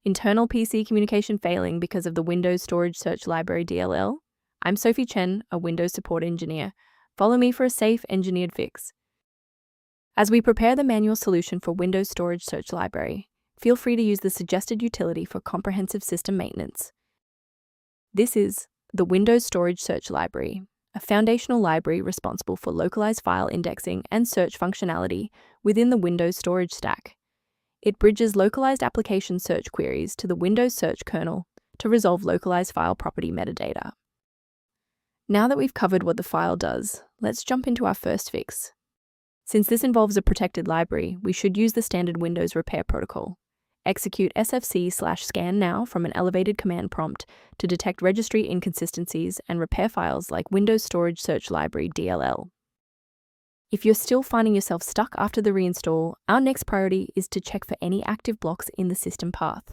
Internal PC communication failing because of the Windows Storage Search Library DLL? I'm Sophie Chen, a Windows support engineer. Follow me for a safe, engineered fix. As we prepare the manual solution for Windows Storage Search Library, feel free to use the suggested utility for comprehensive system maintenance. This is the Windows Storage Search Library, a foundational library responsible for localized file indexing and search functionality within the Windows storage stack. It bridges localized application search queries to the Windows search kernel to resolve localized file property metadata. Now that we've covered what the file does, let's jump into our first fix. Since this involves a protected library, we should use the standard Windows repair protocol. Execute sfc/scan now from an elevated command prompt to detect registry inconsistencies and repair files like Windows Storage Search Library DLL. If you're still finding yourself stuck after the reinstall, our next priority is to check for any active blocks in the system path.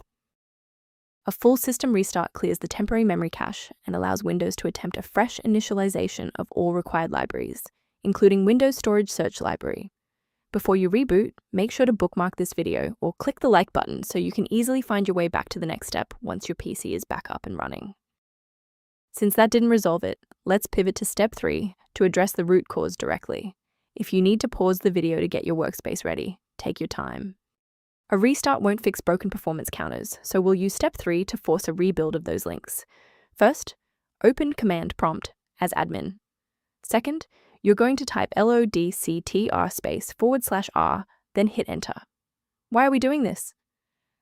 A full system restart clears the temporary memory cache and allows Windows to attempt a fresh initialization of all required libraries, including Windows Storage Search Library. Before you reboot, make sure to bookmark this video or click the like button so you can easily find your way back to the next step once your PC is back up and running. Since that didn't resolve it, let's pivot to step 3 to address the root cause directly. If you need to pause the video to get your workspace ready, take your time. A restart won't fix broken performance counters, so we'll use step 3 to force a rebuild of those links. First, open command prompt as admin. Second, you're going to type locktr/r, then hit enter. Why are we doing this?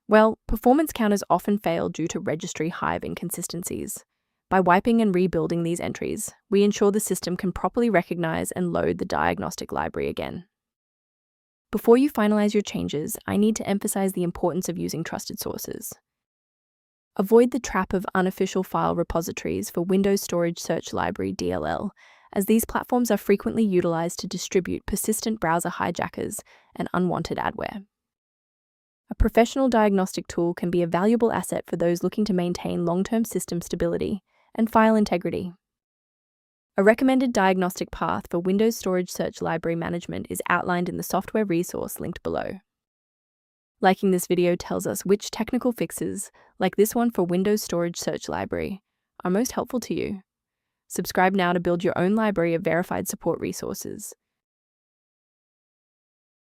Well, performance counters often fail due to registry hive inconsistencies. By wiping and rebuilding these entries, we ensure the system can properly recognize and load the diagnostic library again. Before you finalize your changes, I need to emphasize the importance of using trusted sources. Avoid the trap of unofficial file repositories for Windows Storage Search Library DLL, as these platforms are frequently utilized to distribute persistent browser hijackers and unwanted adware. A professional diagnostic tool can be a valuable asset for those looking to maintain long-term system stability and file integrity. A recommended diagnostic path for Windows Storage Search Library management is outlined in the software resource linked below. Liking this video tells us which technical fixes, like this one for Windows Storage Search Library, are most helpful to you. Subscribe now to build your own library of verified support resources.